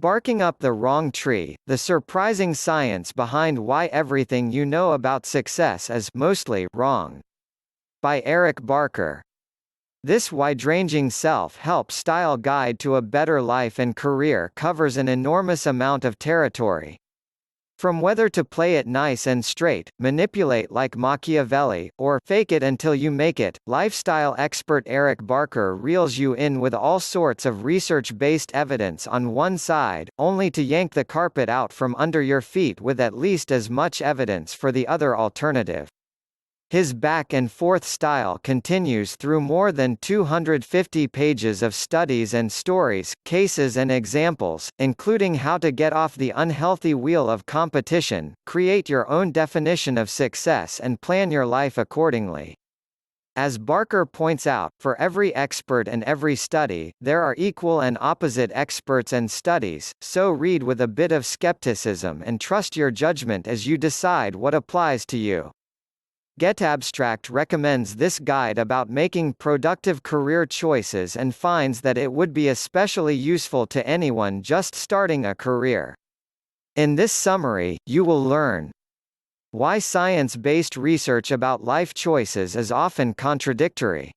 Barking Up the Wrong Tree: The Surprising Science Behind Why Everything You Know About Success Is Mostly Wrong. By Eric Barker. This wide-ranging self-help style guide to a better life and career covers an enormous amount of territory. From whether to play it nice and straight, manipulate like Machiavelli, or fake it until you make it, lifestyle expert Eric Barker reels you in with all sorts of research-based evidence on one side, only to yank the carpet out from under your feet with at least as much evidence for the other alternative. His back-and-forth style continues through more than 250 pages of studies and stories, cases and examples, including how to get off the unhealthy wheel of competition, create your own definition of success and plan your life accordingly. As Barker points out, for every expert and every study, there are equal and opposite experts and studies, so read with a bit of skepticism and trust your judgment as you decide what applies to you. GetAbstract recommends this guide about making productive career choices and finds that it would be especially useful to anyone just starting a career. In this summary, you will learn why science-based research about life choices is often contradictory,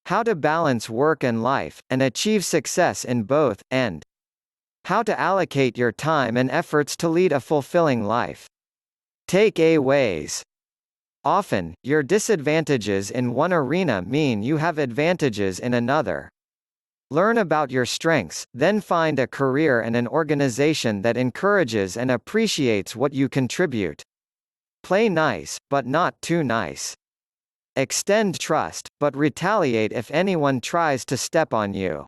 how to balance work and life, and achieve success in both, and how to allocate your time and efforts to lead a fulfilling life. Takeaways. Often, your disadvantages in one arena mean you have advantages in another. Learn about your strengths, then find a career and an organization that encourages and appreciates what you contribute. Play nice, but not too nice. Extend trust, but retaliate if anyone tries to step on you.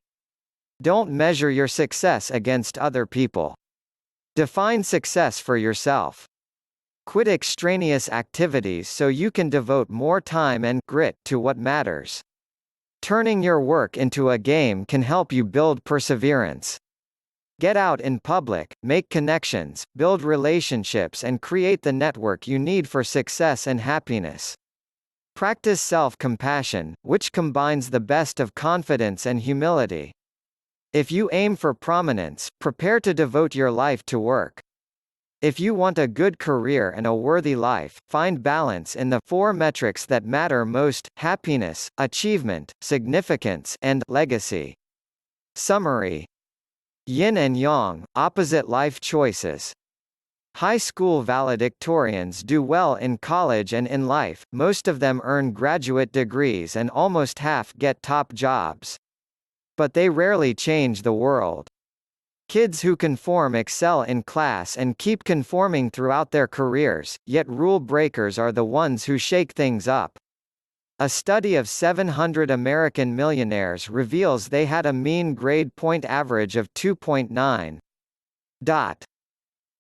Don't measure your success against other people. Define success for yourself. Quit extraneous activities so you can devote more time and grit to what matters. Turning your work into a game can help you build perseverance. Get out in public, make connections, build relationships and create the network you need for success and happiness. Practice self-compassion, which combines the best of confidence and humility. If you aim for prominence, prepare to devote your life to work. If you want a good career and a worthy life, find balance in the 4 metrics that matter most: happiness, achievement, significance, and legacy. Summary. Yin and yang, opposite life choices. High school valedictorians do well in college and in life, most of them earn graduate degrees and almost half get top jobs. But they rarely change the world. Kids who conform excel in class and keep conforming throughout their careers, yet rule breakers are the ones who shake things up. A study of 700 American millionaires reveals they had a mean grade point average of 2.9.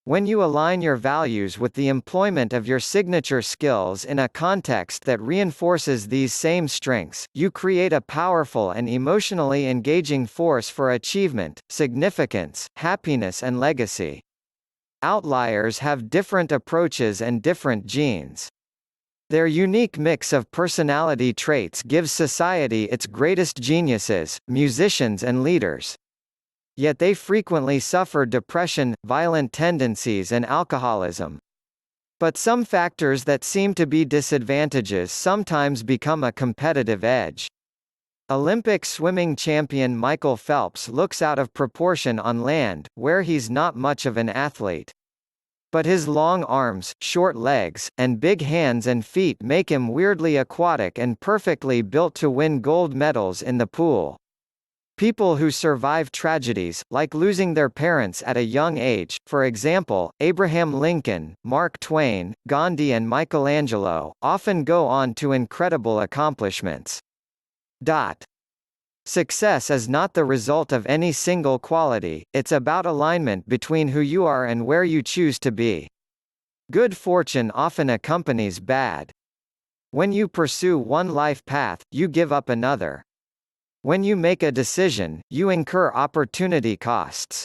When you align your values with the employment of your signature skills in a context that reinforces these same strengths, you create a powerful and emotionally engaging force for achievement, significance, happiness and legacy. Outliers have different approaches and different genes. Their unique mix of personality traits gives society its greatest geniuses, musicians and leaders. Yet they frequently suffer depression, violent tendencies and alcoholism. But some factors that seem to be disadvantages sometimes become a competitive edge. Olympic swimming champion Michael Phelps looks out of proportion on land, where he's not much of an athlete. But his long arms, short legs, and big hands and feet make him weirdly aquatic and perfectly built to win gold medals in the pool. People who survive tragedies, like losing their parents at a young age, for example, Abraham Lincoln, Mark Twain, Gandhi and Michelangelo, often go on to incredible accomplishments. Success is not the result of any single quality, it's about alignment between who you are and where you choose to be. Good fortune often accompanies bad. When you pursue one life path, you give up another. When you make a decision, you incur opportunity costs.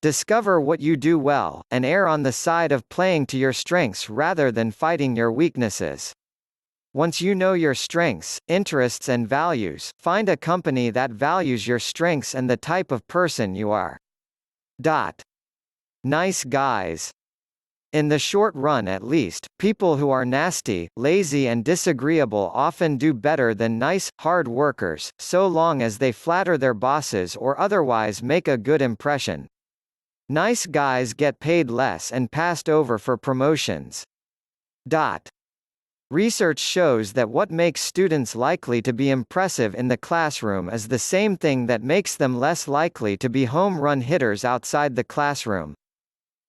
Discover what you do well, and err on the side of playing to your strengths rather than fighting your weaknesses. Once you know your strengths, interests and values, find a company that values your strengths and the type of person you are. Dot. Nice guys. In the short run at least, people who are nasty, lazy and disagreeable often do better than nice, hard workers, so long as they flatter their bosses or otherwise make a good impression. Nice guys get paid less and passed over for promotions. Dot. Research shows that what makes students likely to be impressive in the classroom is the same thing that makes them less likely to be home run hitters outside the classroom.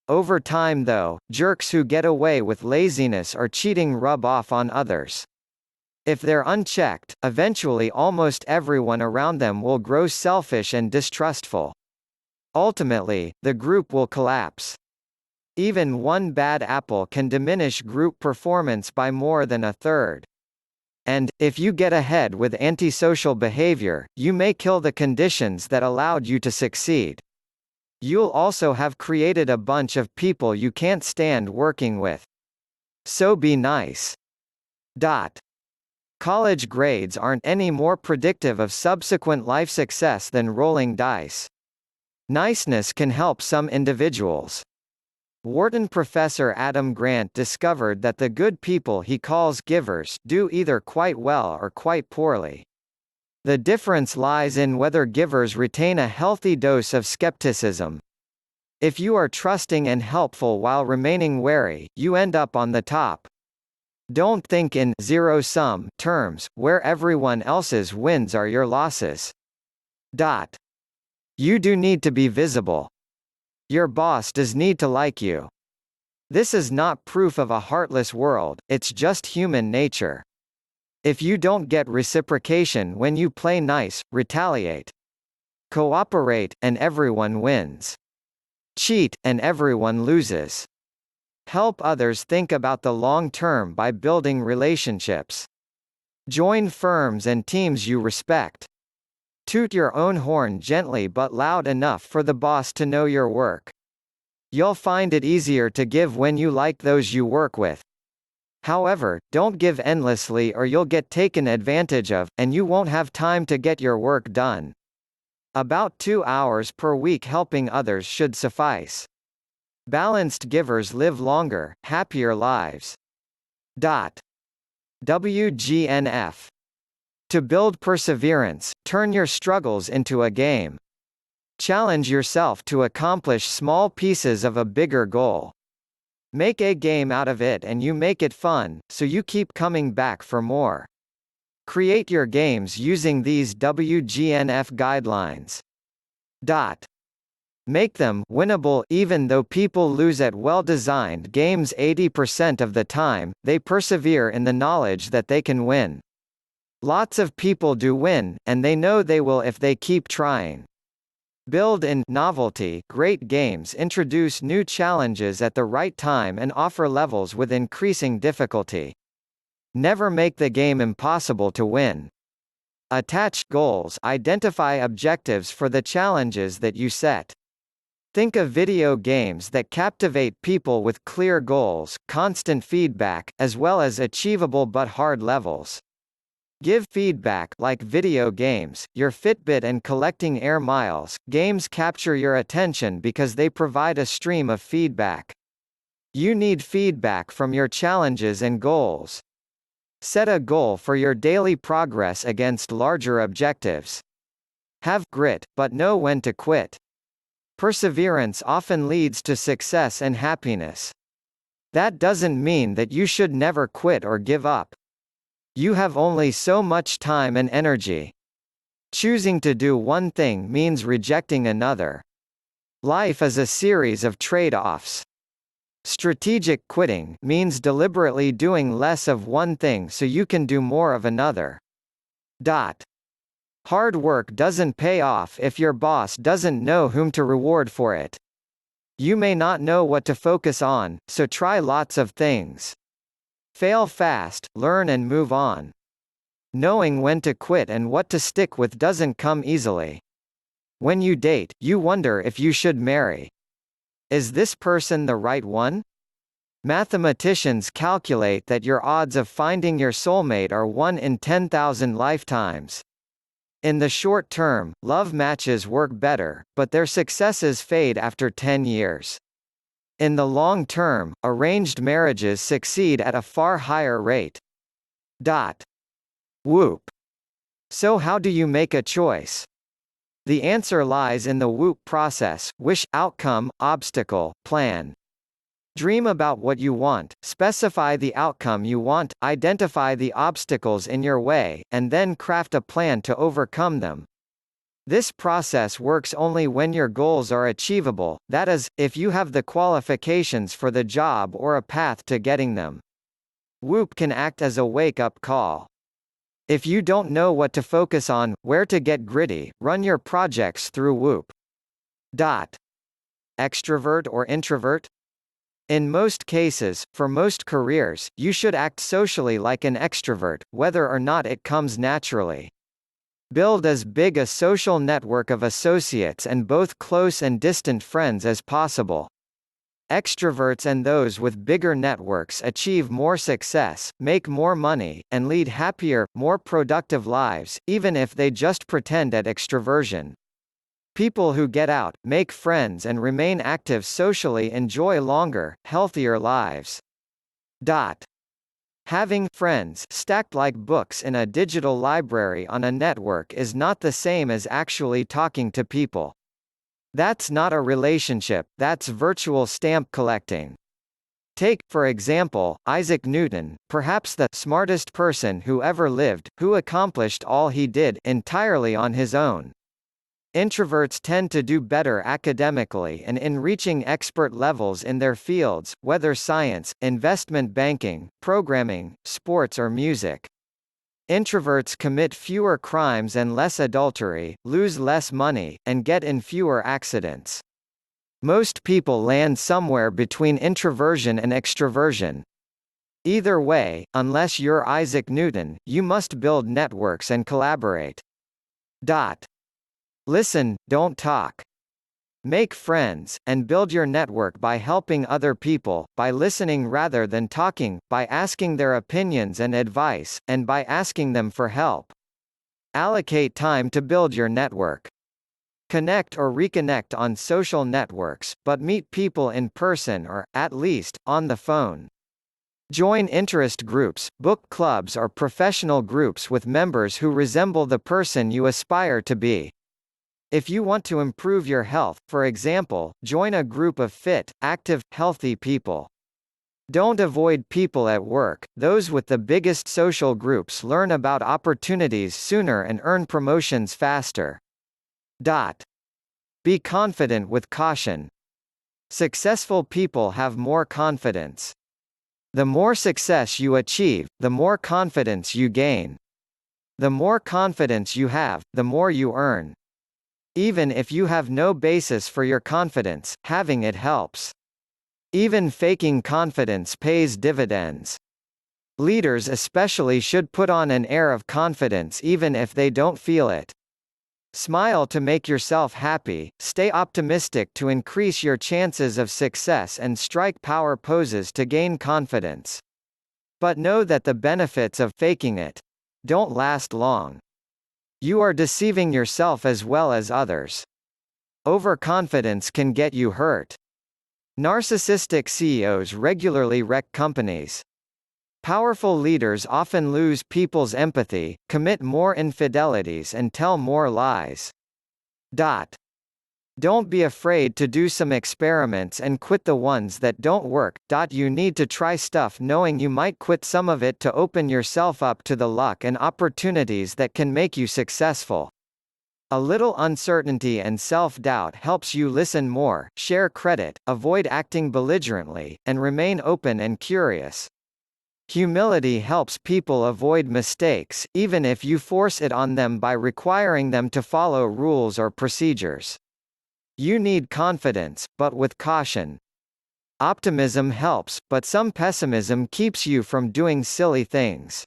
Over time though, jerks who get away with laziness or cheating rub off on others. If they're unchecked, eventually almost everyone around them will grow selfish and distrustful. Ultimately, the group will collapse. Even one bad apple can diminish group performance by more than a third. And, if you get ahead with antisocial behavior, you may kill the conditions that allowed you to succeed. You'll also have created a bunch of people you can't stand working with. So be nice. Dot. College grades aren't any more predictive of subsequent life success than rolling dice. Niceness can help some individuals. Wharton professor Adam Grant discovered that the good people he calls givers do either quite well or quite poorly. The difference lies in whether givers retain a healthy dose of skepticism. If you are trusting and helpful while remaining wary, you end up on the top. Don't think in zero-sum terms, where everyone else's wins are your losses. Dot. You do need to be visible. Your boss does need to like you. This is not proof of a heartless world, it's just human nature. If you don't get reciprocation when you play nice, retaliate. Cooperate, and everyone wins. Cheat, and everyone loses. Help others think about the long term by building relationships. Join firms and teams you respect. Toot your own horn gently but loud enough for the boss to know your work. You'll find it easier to give when you like those you work with. However, don't give endlessly or you'll get taken advantage of, and you won't have time to get your work done. About 2 hours per week helping others should suffice. Balanced givers live longer, happier lives. Dot. WGNF. To build perseverance, turn your struggles into a game. Challenge yourself to accomplish small pieces of a bigger goal. Make a game out of it and you make it fun, so you keep coming back for more. Create your games using these WGNF guidelines. Dot. Make them winnable. Even though people lose at well-designed games 80% of the time, they persevere in the knowledge that they can win. Lots of people do win, and they know they will if they keep trying. Build in novelty. Great games introduce new challenges at the right time and offer levels with increasing difficulty. Never make the game impossible to win. Attach goals. Identify objectives for the challenges that you set. Think of video games that captivate people with clear goals, constant feedback, as well as achievable but hard levels. Give feedback. Like video games, your Fitbit and collecting air miles, games capture your attention because they provide a stream of feedback. You need feedback from your challenges and goals. Set a goal for your daily progress against larger objectives. Have grit, but know when to quit. Perseverance often leads to success and happiness. That doesn't mean that you should never quit or give up. You have only so much time and energy. Choosing to do one thing means rejecting another. Life is a series of trade-offs. Strategic quitting means deliberately doing less of one thing so you can do more of another. Dot. Hard work doesn't pay off if your boss doesn't know whom to reward for it. You may not know what to focus on, so try lots of things. Fail fast, learn and move on. Knowing when to quit and what to stick with doesn't come easily. When you date, you wonder if you should marry. Is this person the right one? Mathematicians calculate that your odds of finding your soulmate are 1 in 10,000 lifetimes. In the short term, love matches work better, but their successes fade after 10 years. In the long term, arranged marriages succeed at a far higher rate. Whoop. So how do you make a choice? The answer lies in the whoop process: wish, outcome, obstacle, plan. Dream about what you want, specify the outcome you want, identify the obstacles in your way, and then craft a plan to overcome them. This process works only when your goals are achievable, that is, if you have the qualifications for the job or a path to getting them. Whoop can act as a wake-up call. If you don't know what to focus on, where to get gritty, run your projects through Whoop. Extrovert or introvert? In most cases, for most careers, you should act socially like an extrovert, whether or not it comes naturally. Build as big a social network of associates and both close and distant friends as possible. Extroverts and those with bigger networks achieve more success, make more money, and lead happier, more productive lives, even if they just pretend at extroversion. People who get out, make friends and remain active socially enjoy longer, healthier lives. Having friends stacked like books in a digital library on a network is not the same as actually talking to people. That's not a relationship, that's virtual stamp collecting. Take, for example, Isaac Newton, perhaps the smartest person who ever lived, who accomplished all he did entirely on his own. Introverts tend to do better academically and in reaching expert levels in their fields, whether science, investment banking, programming, sports or music. Introverts commit fewer crimes and less adultery, lose less money, and get in fewer accidents. Most people land somewhere between introversion and extroversion. Either way, unless you're Isaac Newton, you must build networks and collaborate. Listen, don't talk. Make friends, and build your network by helping other people, by listening rather than talking, by asking their opinions and advice, and by asking them for help. Allocate time to build your network. Connect or reconnect on social networks, but meet people in person or, at least, on the phone. Join interest groups, book clubs or professional groups with members who resemble the person you aspire to be. If you want to improve your health, for example, join a group of fit, active, healthy people. Don't avoid people at work. Those with the biggest social groups learn about opportunities sooner and earn promotions faster. Be confident with caution. Successful people have more confidence. The more success you achieve, the more confidence you gain. The more confidence you have, the more you earn. Even if you have no basis for your confidence, having it helps. Even faking confidence pays dividends. Leaders especially should put on an air of confidence even if they don't feel it. Smile to make yourself happy, stay optimistic to increase your chances of success, and strike power poses to gain confidence. But know that the benefits of faking it don't last long. You are deceiving yourself as well as others. Overconfidence can get you hurt. Narcissistic CEOs regularly wreck companies. Powerful leaders often lose people's empathy, commit more infidelities and tell more lies. Don't be afraid to do some experiments and quit the ones that don't work. You need to try stuff knowing you might quit some of it to open yourself up to the luck and opportunities that can make you successful. A little uncertainty and self-doubt helps you listen more, share credit, avoid acting belligerently, and remain open and curious. Humility helps people avoid mistakes, even if you force it on them by requiring them to follow rules or procedures. You need confidence, but with caution. Optimism helps, but some pessimism keeps you from doing silly things.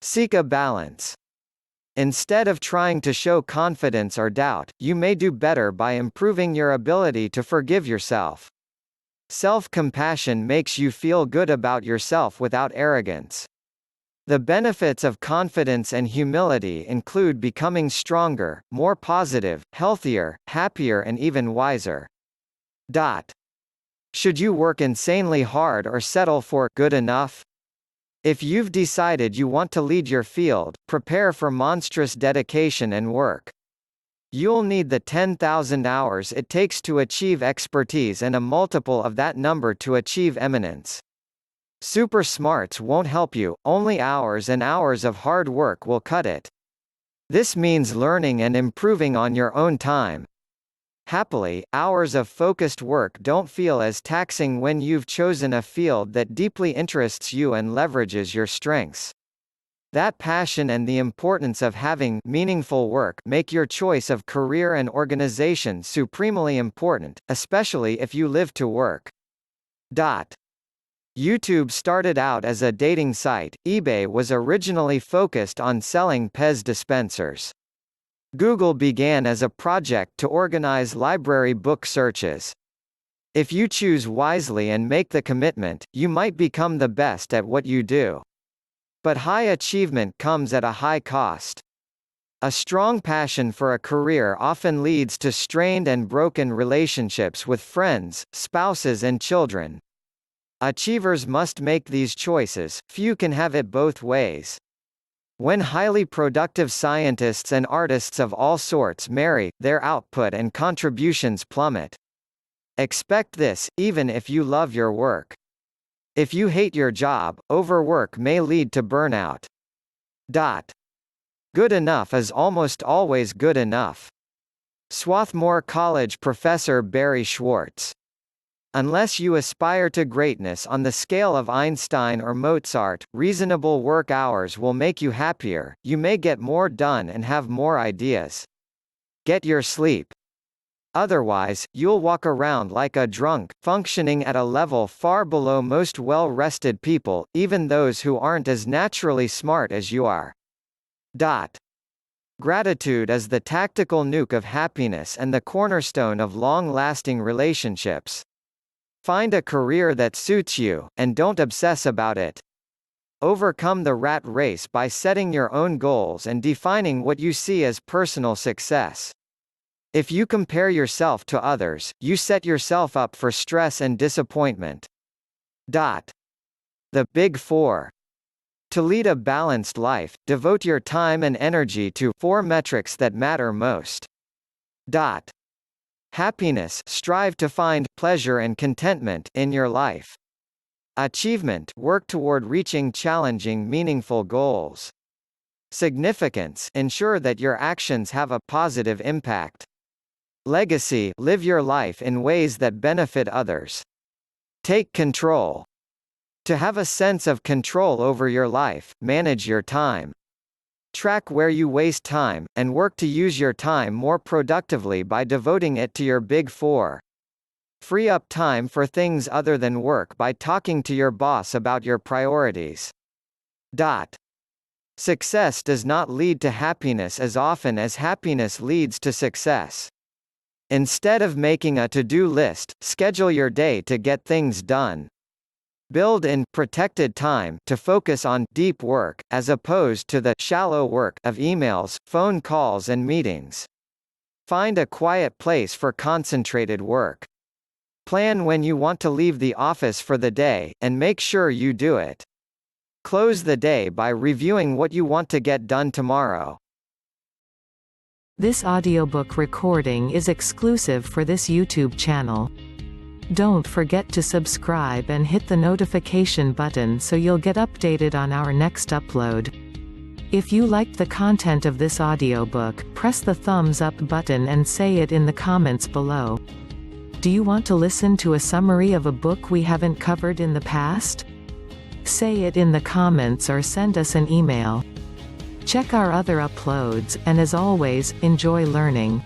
Seek a balance. Instead of trying to show confidence or doubt, you may do better by improving your ability to forgive yourself. Self-compassion makes you feel good about yourself without arrogance. The benefits of confidence and humility include becoming stronger, more positive, healthier, happier and even wiser. Should you work insanely hard or settle for good enough? If you've decided you want to lead your field, prepare for monstrous dedication and work. You'll need the 10,000 hours it takes to achieve expertise and a multiple of that number to achieve eminence. Super smarts won't help you, only hours and hours of hard work will cut it. This means learning and improving on your own time. Happily, hours of focused work don't feel as taxing when you've chosen a field that deeply interests you and leverages your strengths. That passion and the importance of having meaningful work make your choice of career and organization supremely important, especially if you live to work. YouTube started out as a dating site. eBay was originally focused on selling Pez dispensers. Google began as a project to organize library book searches. If you choose wisely and make the commitment, you might become the best at what you do. But high achievement comes at a high cost. A strong passion for a career often leads to strained and broken relationships with friends, spouses and children. Achievers must make these choices, few can have it both ways. When highly productive scientists and artists of all sorts marry, their output and contributions plummet. Expect this, even if you love your work. If you hate your job, overwork may lead to burnout. Good enough is almost always good enough. Swarthmore College professor Barry Schwartz. Unless you aspire to greatness on the scale of Einstein or Mozart, reasonable work hours will make you happier, you may get more done and have more ideas. Get your sleep. Otherwise, you'll walk around like a drunk, functioning at a level far below most well-rested people, even those who aren't as naturally smart as you are. Gratitude is the tactical nuke of happiness and the cornerstone of long-lasting relationships. Find a career that suits you, and don't obsess about it. Overcome the rat race by setting your own goals and defining what you see as personal success. If you compare yourself to others, you set yourself up for stress and disappointment. The Big Four. To lead a balanced life, devote your time and energy to 4 metrics that matter most. Happiness, strive to find pleasure and contentment in your life. Achievement, work toward reaching challenging, meaningful goals. Significance, ensure that your actions have a positive impact. Legacy, live your life in ways that benefit others. Take control. To have a sense of control over your life, manage your time. Track where you waste time, and work to use your time more productively by devoting it to your Big Four. Free up time for things other than work by talking to your boss about your priorities. Success does not lead to happiness as often as happiness leads to success. Instead of making a to-do list, schedule your day to get things done. Build in protected time to focus on deep work, as opposed to the shallow work of emails, phone calls and meetings. Find a quiet place for concentrated work. Plan when you want to leave the office for the day, and make sure you do it. Close the day by reviewing what you want to get done tomorrow. This audiobook recording is exclusive for this YouTube channel. Don't forget to subscribe and hit the notification button so you'll get updated on our next upload. If you liked the content of this audiobook, press the thumbs up button and say it in the comments below. Do you want to listen to a summary of a book we haven't covered in the past? Say it in the comments or send us an email. Check our other uploads, and as always, enjoy learning.